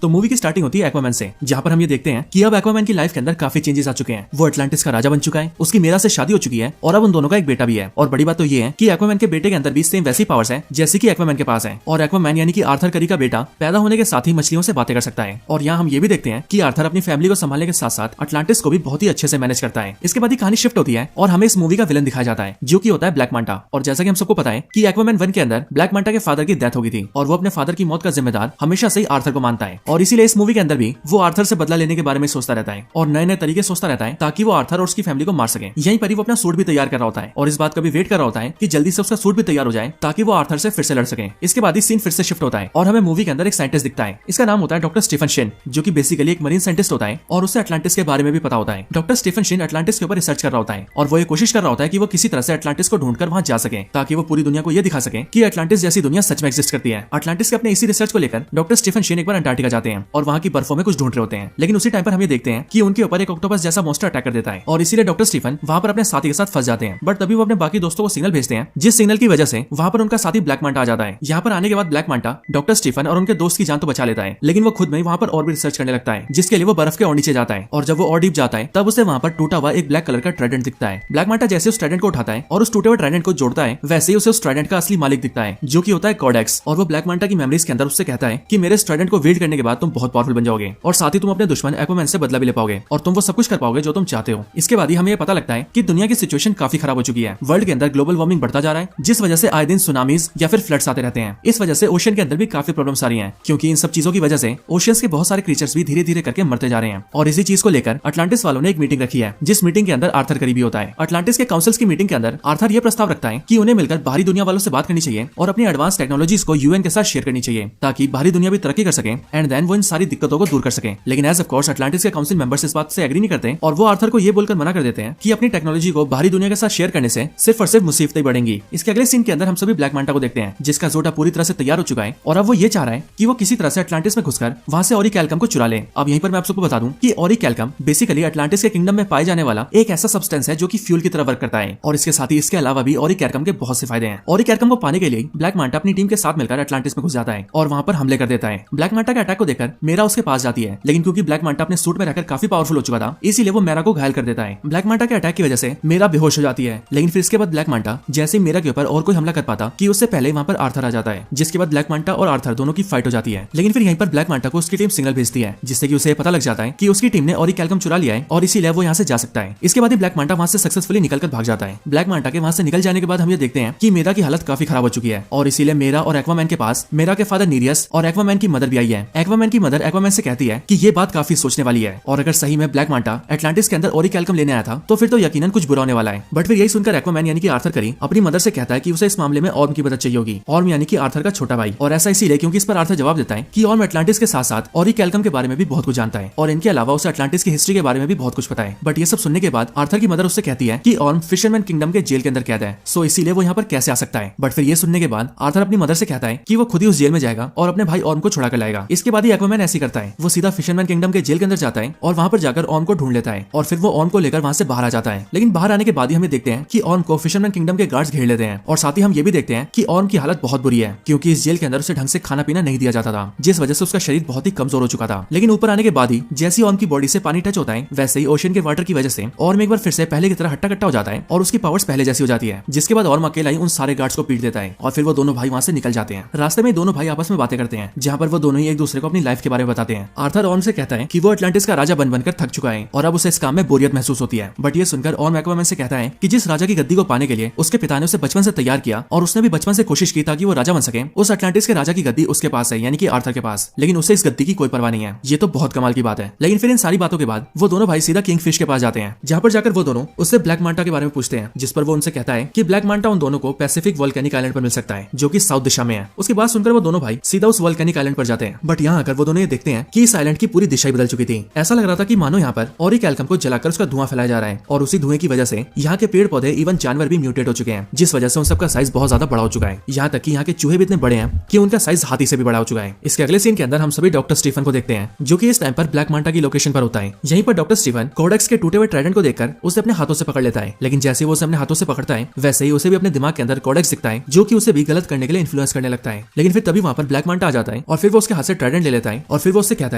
तो मूवी की स्टार्टिंग होती है एक्वामैन से, जहाँ पर हम ये देखते हैं कि अब एक्वामैन की लाइफ के अंदर काफी चेंजेस आ चुके हैं। वो अटलांटिस का राजा बन चुका है, उसकी मीरा से शादी हो चुकी है और अब उन दोनों का एक बेटा भी है। और बड़ी बात तो ये है कि एक्वामैन के बेटे के अंदर भी सेम वैसी पावर्स है जैसी कि एक्वामैन के पास है। और एक्वामैन यानी कि आर्थर करी का बेटा पैदा होने के साथ ही मछलियों से बातें कर सकता है। और यहाँ हम ये भी देखते हैं कि आर्थर अपनी फैमिली को संभालने के साथ साथ अटलांटिस को भी बहुत ही अच्छे से मैनेज करता है। इसके बाद ही कहानी शिफ्ट होती है और हमें इस मूवी का विलन दिखाया जाता है, जो कि होता है ब्लैक मांटा। और जैसा कि हम सबको पता है कि एक्वामैन 1 के अंदर ब्लैक मांटा के फादर की डेथ हो गई थी और वो अपने फादर की मौत का जिम्मेदार हमेशा से ही आर्थर को मानता है। और इसीलिए इस मूवी के अंदर भी वो आर्थर से बदला लेने के बारे में सोचता रहता है और नए नए तरीके सोचता रहता है ताकि वो आर्थर और उसकी फैमिली को मार सके। यहीं पर ही वो अपना सूट भी तैयार कर रहा होता है और इस बात का भी वेट कर रहा होता है कि जल्दी से उसका सूट भी तैयार हो जाए ताकि वो आर्थर से फिर से लड़ सके। इसके बाद ही सीन फिर से शिफ्ट होता है और हमें मूवी के अंदर एक साइंटिस्ट दिखता है। इसका नाम होता है डॉक्टर स्टीफन शेन, जो कि बेसिकली एक मरीन साइंटिस्ट होता है और उसे अटलांटिस के बारे में भी पता होता है। डॉक्टर स्टीफन शेन अटलांटिस के ऊपर रिसर्च कर रहा होता है और वो ये कोशिश कर रहा होता है कि वो किसी तरह से अटलांटिस को ढूंढकर वहां जा सके ताकि वो पूरी दुनिया को ये दिखा सके कि अटलांटिस जैसी दुनिया सच में एग्जिस्ट करती है। अटलांटिस के अपने इसी रिसर्च को लेकर डॉक्टर स्टीफन शेन एक बार अंटार्कटिका जाते हैं और वहां की बर्फों में कुछ ढूंढ रहे होते हैं। लेकिन उसी टाइम पर हम ये देखते हैं कि उनके ऊपर एक ऑक्टोपस जैसा मॉन्स्टर अटैक कर देता है और इसीलिए डॉक्टर स्टीफन वहां पर अपने साथी के साथ फंस जाते हैं। बट तभी वो अपने बाकी दोस्तों को सिग्नल भेजते हैं, जिस सिग्नल की वजह से वहां पर उनका साथी ब्लैक मांटा आ जाता है। यहाँ पर आने के बाद ब्लैक मांटा डॉक्टर स्टीफन और उनके दोस्त की जान तो बचा लेता है, लेकिन वो खुद में वहां पर और भी रिसर्च करने लगता है, जिसके लिए वो बर्फ के और नीचे जाता है। और जब वो और डीप जाता है तब उसे वहां पर टूटा हुआ एक ब्लैक कलर का ट्राइडेंट दिखता है। ब्लैक मांटा जैसे उस ट्राइडेंट को उठाता है और उस टूटे हुए ट्राइडेंट को जोड़ता है, वैसे ही उसे उस ट्राइडेंट का असली मालिक दिखता है, जो कि होता है कोडेक्स। और वो ब्लैक मांटा की मेमोरीज के अंदर उससे कहता है कि मेरे ट्राइडेंट को वील्ड करने के बाद तुम बहुत पावरफुल बन जाओगे और साथ ही तुम अपने दुश्मन एक्वामैन से बदला भी ले पाओगे और तुम वो सब कुछ कर पाओगे जो तुम चाहते हो। इसके बाद ही हमें पता लगता है कि दुनिया की सिचुएशन काफी खराब हो चुकी है। वर्ल्ड के अंदर ग्लोबल वार्मिंग बढ़ता जा रहा है, जिस वजह से आए दिन सुनामीज या फिर फ्लड्स आते रहते हैं। इस वजह से ओशन के अंदर भी काफी प्रॉब्लम्स आ रही हैं, क्योंकि इन सब चीजों की वजह से ओशियंस के बहुत सारे क्रीचर्स भी धीरे धीरे करके मरते जा रहे हैं। और इसी चीज को लेकर अटलांटिस वालों ने एक मीटिंग रखी है, जिस मीटिंग के अंदर आर्थर करी भी होता है। अटलांटिस के काउंसिल्स की मीटिंग के अंदर आर्थर ये प्रस्ताव रखता है कि उन्हें मिलकर बाहरी दुनिया वालों से बात करनी चाहिए और अपनी एडवांस टेक्नोलॉजीज को यूएन के साथ शेयर करनी चाहिए ताकि बाहरी दुनिया भी तरक्की कर सके एंड देन वो इन सारी दिक्कतों को दूर कर सके। लेकिन एज ऑफ कोर्स अटलांटिस के काउंसिल मेंबर्स इस बात से एग्री नहीं करते और वो आर्थर को ये बोलकर मना कर देते हैं कि अपनी टेक्नोलॉजी को बाहरी दुनिया के साथ शेयर करने से सिर्फ और सिर्फ मुसीबतें बढ़ेंगी। इसके अगले सीन के अंदर हम सभी ब्लैक मांटा को देखते हैं, जिसका जोड़ा पूरी तरह से तैयार हो चुका है और अब वो ये चाह रहा है कि वो किसी तरह से अटलांटिस में घुसकर वहां से ऑरिकैल्कम को चुरा ले। अब यहीं पर मैं आप सबको बता दूं कि ऑरिकैल्कम बेसिकली अटलांटिस के किंगडम में पाए जाने वाला एक ऐसा सब्सटेंस है जो कि फ्यूल की तरह वर्क करता है और इसके साथ ही इसके अलावा भी ऑरिकैल्कम के बहुत से फायदे हैं। ऑरिकैल्कम को पाने के लिए ब्लैक मांटा अपनी टीम के साथ मिलकर अटलांटिस में घुस जाता है और वहां पर हमले कर देता है। ब्लैक मांटा के अटैक को देखकर मेरा उसके पास जाती है, लेकिन क्योंकि ब्लैक मांटा अपने सूट में रहकर काफी पावरफुल हो चुका था, इसीलिए वो मेरा को घायल कर देता है। ब्लैक मांटा के अटैक की वजह से मेरा बेहोश हो जाती है, लेकिन फिर इसके बाद ब्लैक मांटा जैसे मेरा के ऊपर और कोई हमला कर पाता कि उससे पहले वहां पर आर्थर आ जाता है, जिसके बाद ब्लैक मांटा और आर्थर दोनों की फाइट हो जाती है। लेकिन फिर यहीं पर ब्लैक मांटा को उसकी टीम सिग्नल भेजती है, जिससे कि उसे पता लग जाता है कि उसकी टीम ने ऑरिकैल्कम चुरा लिया है और इसीलिए वो यहाँ से जा सकता है। इसके बाद ही ब्लैक मांटा वहां से सक्सेसफुली निकलकर भाग जाता है। ब्लैक मांटा के वहां से निकल जाने के बाद हम ये देखते हैं कि मेरा की हालत काफी खराब हो चुकी है और इसीलिए मेरा और एक्वामैन के पास मेरा के फादर नीरियस और एक्वामैन की मदर भी आई है। एक्वामैन की मदर एक्वामैन से कहती है कि ये बात काफी सोचने वाली है और अगर सही में ब्लैक मांटा अटलांटिस के अंदर ऑरिकैल्कम लेने आया था तो फिर तो यकीनन कुछ बुरा होने वाला है। बट फिर यही सुनकर एक्वामैन यानी कि आर्थर करी अपनी मदर से कहता है कि उसे इस मामले में ऑर्म की मदद चाहिए होगी। ऑर्म यानी कि आर्थर का छोटा भाई, और ऐसा इसीलिए क्योंकि इस पर आर्थर जवाब देता है कि ऑर्म अटलांटिस के साथ साथ ऑरिकैल्कम के बारे में भी बहुत कुछ जानता है और इनके अलावा उसे अटलांटिस की हिस्ट्री के बारे में भी बहुत कुछ पता है। बट ये सब सुनने के बाद आर्थर की मदर उससे कहती है कि ऑर्म फिशरमैन किंगडम के जेल के अंदर कैद है, सो इसीलिए वो यहाँ पर कैसे आ सकता है। बट फिर ये सुनने के बाद आर्थर अपनी मदर से कहता है कि वो खुद ही उस जेल में जाएगा और अपने भाई ऑर्म को छुड़ा कर लाएगा। इसके बाद ही एक्वामैन ऐसी करता है, वो सीधा फिशरमैन किंगडम के जेल के अंदर जाता है और वहां पर जाकर ऑर्म को ढूंढ लेता है और फिर वो ऑर्म को लेकर वहां से बाहर आ जाता है। लेकिन बाहर आने के बाद ही हमें देखते हैं कि ऑर्म को फिशरमैन किंगडम के गार्ड्स घेर लेते हैं और साथ ही हम ये भी देखते हैं कि ऑर्म की हालत बहुत बुरी है, क्योंकि इस जेल के अंदर उसे ढंग से खाना पीना नहीं दिया जाता था, जिस वजह से उसका शरीर बहुत ही कमजोर हो चुका था। लेकिन ऊपर आने के बाद ही जैसे ऑर्म की बॉडी से पानी टच होता है, वैसे ही ओशन के वाटर की वजह से ऑर्म एक बार फिर से पहले की तरह हट्टा कट्टा हो जाता है और उसकी पावर्स पहले जैसी हो जाती है, जिसके बाद ऑर्म अकेला ही उन सारे गार्ड्स को पीट देता है और फिर वो दोनों भाई वहां से निकल जाते हैं। रास्ते में दोनों भाई आपस में बातें करते हैं, जहां पर वो दोनों ही एक दूसरे को अपनी लाइफ के बारे में बताते हैं। आर्थर ऑर्म से कहता है कि वो अटलांटिस का राजा बन बनकर थक चुका है और अब उसे इस काम में बोरियत महसूस होती है। बट ये सुनकर ऑर्म एक्वामैन से कहता है कि जिस राजा की गद्दी को पाने के लिए उसके पिता ने उसे बचपन से तैयार किया और उसने भी बचपन से कोशिश की ताकि वो राजा बन सके, उस अटलांटिस के राजा की गद्दी उसके पास है, यानी कि आर्थर के पास, लेकिन उसे इस गद्दी की कोई परवाह नहीं है। ये तो बहुत कमाल की बात है। लेकिन फिर इन सारी बातों के बाद वो दोनों भाई सीधा किंगफिश के पास जाते हैं, जहां पर जाकर वो दोनों उससे ब्लैक मांटा के बारे में पूछते हैं, जिस पर वो उनसे कहता है कि ब्लैक मांटा उन दोनों को पैसिफिक वोल्केनिक आइलैंड पर मिल सकता है, जो कि साउथ दिशा में है। उसकी बात सुनकर वो दोनों भाई सीधा उस वोल्केनिक आइलैंड पर जाते हैं। बट यहाँ आकर वो दोनों ये देखते हैं कि इस आइलैंड की पूरी दिशा ही बदल चुकी थी। ऐसा लग रहा था कि मानो यहाँ पर ऑरिकैल्कम को जलाकर उसका धुआं फैलाया जा रहा है और उसी धुएं की वजह से यहाँ के पेड़ पौधे इवन जानवर भी म्यूटेट हो चुके हैं, जिस वजह से उन सबका साइज बहुत ज्यादा बड़ा हो चुका है। यहाँ तक कि यहाँ के चूहे भी इतने बड़े हैं कि उनका साइज हाथी से भी बड़ा हो चुका है। इसके अगले सीन के अंदर हम सभी डॉक्टर स्टीफन को देखते हैं, जो कि इस टाइम पर ब्लैक मांटा की लोकेशन पर होता है। यहीं पर डॉक्टर स्टीफन कोडेक्स के टूटे हुए ट्राइडेंट को देखकर उसे अपने हाथों से पकड़ लेता है, लेकिन जैसे वो उसे अपने हाथों से पकड़ता है वैसे ही उसे भी अपने दिमाग के अंदर कोडेक्स दिखता है, जो कि उसे भी गलत करने के लिए इन्फ्लुएंस करने लगता है। लेकिन फिर तभी वहां पर ब्लैक मांटा आ जाता है और फिर वो उसके हाथ से ट्राइडेंट ले ले लेता है और फिर वो उससे कहता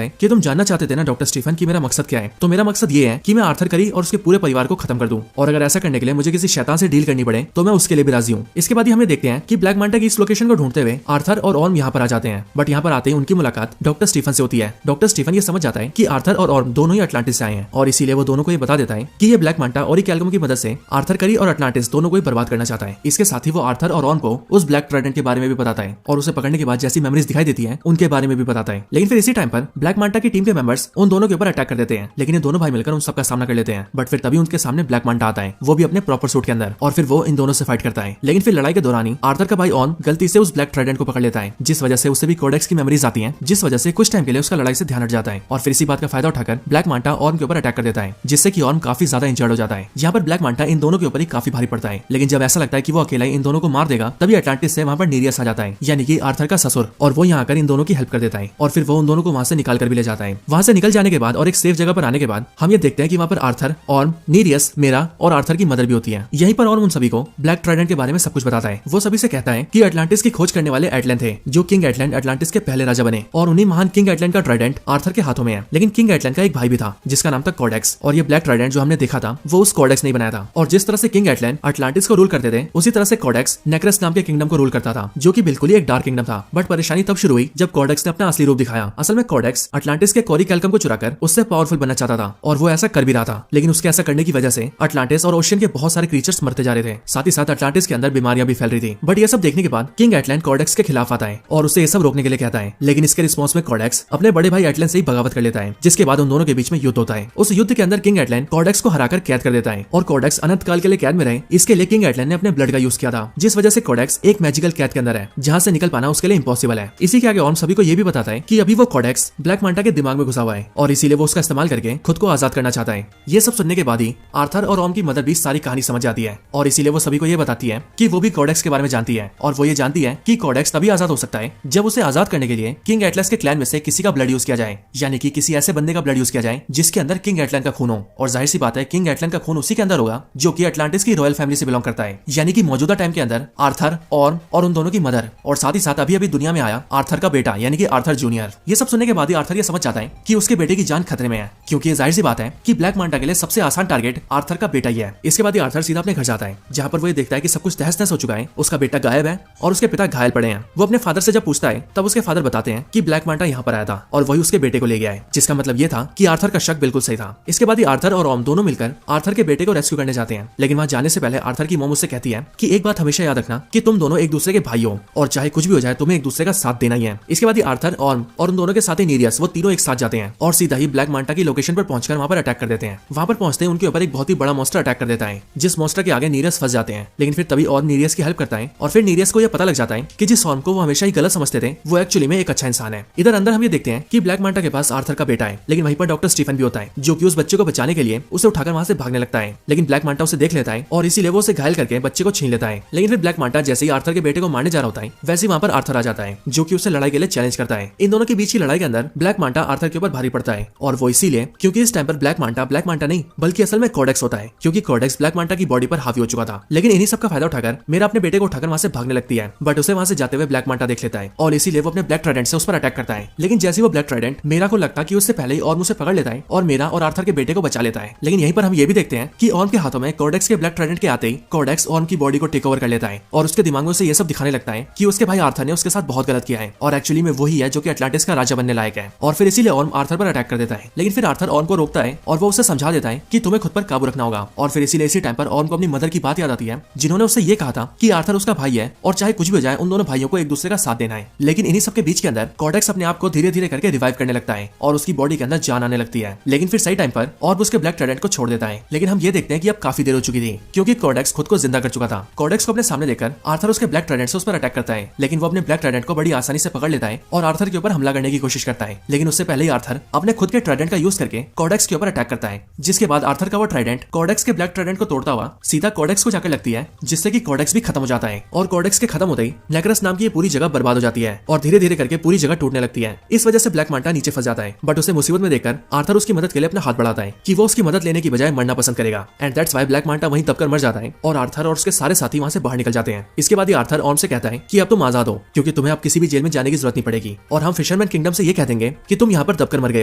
है कि तुम जानना चाहते थे ना डॉक्टर स्टीफन कि मेरा मकसद क्या है, तो मेरा मकसद ये है कि मैं आर्थर करी और उसके पूरे परिवार को खत्म कर दूं, और अगर ऐसा करने के लिए मुझे किसी शैतान से डील करनी पड़े तो मैं उसके लिए भी राजी हूँ। इसके बाद ही हमें देखते हैं कि ब्लैक मांटा की इस लोकेशन को ढूंढते हुए आर्थर और ऑर्म यहाँ पर आ जाते हैं, बट यहाँ पर आते ही उनकी मुलाकात डॉक्टर स्टीफन से होती है। डॉक्टर स्टीफन ये समझ जाता है कि आर्थर और ऑर्म दोनों ही अटलांटिस से आए हैं और इसीलिए वो दोनों को ये बता देता है कि ये ब्लैक मांटा और कैल्कम की मदद से आर्थर करी और अटलांटिस दोनों को ही बर्बाद करना चाहता है। इसके साथ ही वो आर्थर और ऑर्म को उस ब्लैक ट्राइडेंट के बारे में भी बताता है और उसे पकड़ने के बाद जैसी मेमोरीज दिखाई देती है उनके बारे में भी बताता है। लेकिन फिर इसी टाइम पर ब्लैक मांटा की टीम के मेंबर्स उन दोनों के ऊपर अटैक कर देते हैं, लेकिन ये दोनों भाई मिलकर उन सबका सामना कर लेते हैं। बट फिर तभी उनके सामने ब्लैक मांटा आता है, वो भी अपने प्रॉपर सूट के अंदर, और फिर वो इन दोनों से फाइट करता है। लेकिन फिर लड़ाई के दौरान ही आर्थर का भाई ऑन गलती से उस ब्लैक ट्राइडेंट को पकड़ लेता है, जिस वजह से उसे भी कोडेक्स की मेमोरीज आती हैं, जिस वजह से कुछ टाइम के लिए उसका लड़ाई से ध्यान हट जाता है। और फिर इसी बात का फायदा उठाकर ब्लैक मांटा ऑर्म के ऊपर अटैक कर देता है, जिससे कि ऑर्म काफी ज्यादा इंजर्ड हो जाता है। यहाँ पर ब्लैक मांटा इन दोनों के ऊपर ही काफी भारी पड़ता है, लेकिन जब ऐसा लगता है कि वो अकेला इन दोनों को मार देगा तभी अटलांटिस से वहाँ पर नीरियस आ जाता है, यानी कि आर्थर का ससुर, और वो यहाँ आकर इन दोनों की हेल्प कर देता है और फिर वो उन दोनों को वहाँ से निकाल कर भी ले जाता है। वहाँ से निकल जाने के बाद और एक सेफ जगह पर आने के बाद हम ये देखते हैं कि वहाँ पर आर्थर, ऑर्म, नीरियस, मेरा और आर्थर की मदर भी होती है। यहीं पर ऑर्म उन सभी को ब्लैक ट्राइडेंट के बारे में सब कुछ बताता है। वो सभी से कहता है कि अटलांटिस की खोज करने वाले एटलन थे, जो किंग एटलन अटलांटिस के पहले राजा बने, और उन्हीं महान किंग एटलन का ट्राइडेंट आर्थर के हाथों में है। लेकिन किंग एटलन का एक भाई भी था जिसका नाम था कोडेक्स, और ये ब्लैक ट्राइडेंट जो हमने देखा था वो उस कोडेक्स ने बनाया था। और जिस तरह से किंग एटलन अटलांटिस को रूल करते थे उसी तरह से कोडेक्स नेक्रेस नाम के किंगडम को रूल करता था, जो कि बिल्कुल ही एक डार्क किंगडम था। बट परेशानी तब शुरू हुई जब कोडेक्स ने अपना असली रूप दिखाया। असल में कोडेक्स अटलांटिस के कोरी कैल्कम को चुराकर उससे पावरफुल बनना चाहता था, और वो ऐसा कर भी रहा था। लेकिन उसके ऐसा करने की वजह से अटलांटिस और ओशियन के बहुत सारे क्रीचर्स मरते जा रहे थे, साथ ही साथ अटलांटिस के अंदर बीमारियां भी फैल रही थी। बट ये सब देखने के बाद किंग एटलन कोडेक्स के खिलाफ आता है और उसे ये सब रोकने के लिए कहता है। लेकिन इसके रिस्पॉन्स में कोडेक्स अपने बड़े भाई एटलन से ही बगावत कर लेता है, जिसके बाद उन दोनों के बीच में युद्ध होता है। उस युद्ध के अंदर किंग एटलन कोडेक्स को हराकर कैद कर देता है, और कोडेक्स अनंत काल के लिए कैद में रहे इसके लिए किंग एटलन ने अपने ब्लड का यूज किया था, जिस वजह से कोडेक्स एक मैजिकल कैद के अंदर है जहां से निकल पाना उसके लिए इम्पॉसिबल है। इसी के आगे ऑर्म सभी को ये भी बताता है कि अभी वो कोडेक्स ब्लैक मांटा के दिमाग में घुसा हुआ है और इसीलिए वो उसका इस्तेमाल करके खुद को आजाद करना चाहता है। ये सब सुनने के बाद ही आर्थर और ऑर्म की मदर भी सारी कहानी समझ जाती है, और इसीलिए वो सभी को ये बताती है कि वो भी कोडेक्स के बारे में जानती है, और वो ये जानती है कि कोडेक्स तभी आजाद हो सकता है जब उसे आजाद करने के लिए किंग एटलस के क्लैन में से किसी का ब्लड यूज किया जाए, यानी कि किसी ऐसे बंदे का ब्लड यूज किया जाए जिसके अंदर किंग एटलन का खून हो। और जाहिर सी बात है किंग एटलन का खून उसी के अंदर होगा जो कि अटलांटिस की रॉयल फैमिली से बिलोंग करता है, यानी कि मौजूदा टाइम के अंदर आर्थर, ऑर्म और उन दोनों की मदर, और साथ ही साथ अभी अभी दुनिया में आया आर्थर का बेटा यानी कि आर्थर जूनियर। ये सब सुनने के बाद ही आर्थर ये समझ जाता है कि उसके बेटे की जान खतरे में है, क्योंकि ये जाहिर सी बात है कि ब्लैक मांटा के लिए सबसे आसान टारगेट आर्थर का बेटा ही है। इसके बाद ही आर्थर सीधा अपने घर जाता है, जहाँ पर वो ये देखता है कि सब कुछ तहस नहस हो चुका है, उसका बेटा गायब है और उसके पिता घायल पड़े हैं। वो अपने फादर से जब पूछता है तब उसके फादर बताते हैं कि ब्लैक मांटा यहाँ पर आया था और वही उसके बेटे को ले गया है, जिसका मतलब ये था कि आर्थर का शक बिल्कुल सही था। इसके बाद ही आर्थर और ऑर्म दोनों मिलकर आर्थर के बेटे को रेस्क्यू करने जाते हैं, लेकिन वहाँ जाने से पहले आर्थर की मॉम उससे कहती है कि एक बात हमेशा याद रखना कि तुम दोनों एक दूसरे के भाई हो और चाहे कुछ भी हो जाए तुम्हें एक दूसरे का साथ देना ही है। इसके बाद ही आर्थर, ऑर्म और उन दोनों के साथ ही नीरियस वो तीनों एक साथ जाते हैं और सीधा ही ब्लैक मांटा की लोकेशन पर पहुंचकर वहाँ पर अटैक कर देते हैं। वहाँ पर पहुंचते ही उनके ऊपर एक बहुत ही बड़ा मॉन्स्टर अटैक कर देता है, जिस मॉन्स्टर के आगे नीरियस फंस जाते हैं। लेकिन फिर तभी ऑर्म नीरियस की हेल्प करता है और फिर नीरियस को यह पता लग जाता है कि जिस ऑर्म को वो हमेशा ही गलत समझते थे वो एक्चुअली में एक अच्छा इंसान है। इधर अंदर हम ये देखते हैं कि ब्लैक मांटा के पास आर्थर का बेटा है, लेकिन वहीं पर डॉक्टर स्टीफन भी होता है जो कि उस बच्चे को बचाने के लिए उसे उठाकर वहां से भागने लगता है। लेकिन ब्लैक मांटा उसे देख लेता है और इसीलिए वो उसे घायल करके बच्चे को छीन लेता है। लेकिन फिर ब्लैक मांटा जैसे ही आर्थर के बेटे को मारने जा रहा होता है वैसे ही वहां पर आर्थर आ जाता है, जो कि उसे लड़ाई के लिए चैलेंज करता है। इन दोनों के बीच की लड़ाई के अंदर ब्लैक मांटा आर्थर के ऊपर भारी पड़ता है, और वो इसीलिए क्योंकि इस टाइम पर ब्लैक मांटा नहीं बल्कि असल में कोडेक्स होता है, क्योंकि कोडेक्स ब्लैक मांटा की बॉडी पर हावी हो चुका था। लेकिन इन्हीं सब का फायदा उठाकर मेरा अपने बेटे को उठाकर वहां से भागने लगती है, बट उसे वहां से जाते हुए ब्लैक मांटा देख लेता है और इसीलिए वो अपने ब्लैक ट्राइडेंट से उस पर अटैक करता है। लेकिन जैसे वो ब्लैक ट्राइडेंट मेरा को लगता कि उससे पहले ही ऑर्म उसे पकड़ लेता है और मेरा और आर्थर के बेटे को बचा लेता है। लेकिन यहीं पर हम ये भी देखते हैं कि ऑर्म के हाथों में कोडेक्स के ब्लैक ट्राइडेंट के आते ही कोडेक्स ऑर्म की बॉडी को टेक ओवर कर लेता है और उसके दिमाग में उसे ये सब दिखाने लगता है कि उसके भाई आर्थर ने उसके साथ बहुत गलत किया है और एक्चुअली में वही है जो कि अटलांटिस का राजा बनने लायक है। और फिर इसीलिए ऑर्म आर्थर पर अटैक कर देता है। लेकिन फिर आर्थर ऑर्म को रोकता है और वो उसे समझा देता है कि तुम्हें खुद पर काबू रखना होगा। और फिर इसीलिए इसी टाइम पर ऑर्म को अपनी मदर की बात याद आती है, जिन्होंने उससे ये कहा था कि आर्थर उसका भाई है और चाहे कुछ भी हो जाए उन दोनों भाइयों को एक दूसरे का साथ देना है। लेकिन इन्हीं सबके बीच के अंदर कोडेक्स अपने आप को धीरे धीरे करके रिवाइव करने लगता है और उसकी बॉडी के अंदर जान आने लगती है। लेकिन फिर सही टाइम पर ऑर्म उसके ब्लैक ट्राइडेंट को छोड़ देता है। लेकिन हम ये देखते हैं कि अब काफी देर हो चुकी थी, क्योंकि कोडेक्स खुद को जिंदा कर चुका था। कोडेक्स को अपने सामने लेकर आर्थर उसके ब्लैक ट्राइडेंट से उस पर अटैक करता है, लेकिन वो अपने ब्लैक ट्राइडेंट को बड़ी आसानी से पकड़ लेता है और आर्थर के ऊपर हमला करने की कोशिश करता है। लेकिन उससे पहले ही आर्थर अपने खुद के ट्राइडेंट का यूज करके कोडेक्स के ऊपर अटैक करता है, जिसके बाद आर्थर का वो ट्राइडेंट कोडेक्स के ब्लैक ट्राइडेंट को तोड़ता हुआ सीधा कोडेक्स को जाकर लगती है, जिससे कि कोडेक्स भी खत्म हो जाता है। और कोडेक्स के खत्म होते ही नेक्रेस नाम की ये पूरी जगह बर्बाद हो जाती है और धीरे धीरे करके पूरी जगह टूटने लगती है। इस वजह से ब्लैक मांटा नीचे फंस जाता है, बट उसे मुसीबत में देखकर आर्थर उसकी मदद के लिए अपना हाथ बढ़ाता है कि वो उसकी मदद लेने की बजाय मरना पसंद करेगा। And that's why black Manta वहीं दबकर मर जाता है और आर्थर और उसके सारे साथी वहां से बाहर निकल जाते हैं। इसके बाद ही आर्थर ऑर्म से कहता है कि अब तुम आजाद हो, क्योंकि तुम्हें अब किसी भी जेल में जाने की जरूरत नहीं पड़ेगी और हम फिर फिशरमैन किंगडम से ये कह देंगे कि तुम यहाँ पर दबकर मर गए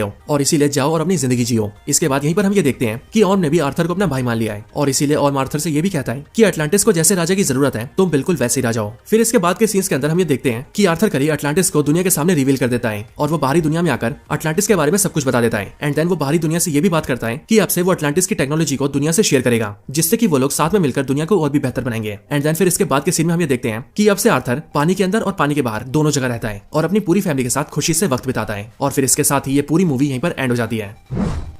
हो और इसीलिए जाओ और अपनी जिंदगी जियो। इसके बाद यहीं पर हम ये देखते हैं कि ऑर्म ने भी आर्थर को अपना भाई मान लिया है और इसीलिए ऑर्म आर्थर से ये भी कहता है कि अटलांटिस को जैसे राजा की जरूरत है तुम बिल्कुल वैसे ही राजा हो। फिर इसके बाद के सीन्स के अंदर हम ये देखते हैं कि आर्थर करी अटलांटिस को दुनिया के सामने रिवील कर देता है और वो बाहरी दुनिया में आकर अटलांटिस के बारे में सब कुछ बता देता है। एंड देन वो बाहरी दुनिया से ये भी बात करता है कि अब से वो अटलांटिस की टेक्नोलॉजी को दुनिया से शेयर करेगा, जिससे कि वो लोग साथ में मिलकर दुनिया को और भी बेहतर बनाएंगे। एंड देन फिर इसके बाद के सीन में हम ये देखते हैं कि अब से आर्थर पानी के अंदर और पानी के बाहर दोनों जगह रहता है और अपनी पूरी फैमिली के साथ खुशी से वक्त बिताता है। और फिर इसके साथ ही ये पूरी मूवी यहीं पर एंड हो जाती है।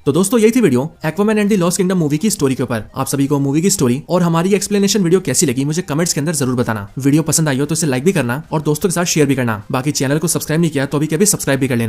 तो दोस्तों यही थी video Aquaman and the lost kingdom movie की स्टोरी के ऊपर। आप सभी को मूवी की स्टोरी और हमारी एक्सप्लेनेशन वीडियो कैसी लगी मुझे कमेंट्स के अंदर जरूर बताना। वीडियो पसंद आई हो तो इसे लाइक भी करना और दोस्तों के साथ शेयर भी करना। बाकी चैनल को सब्सक्राइब नहीं किया तो अभी कभी सब्सक्राइब भी कर लेना।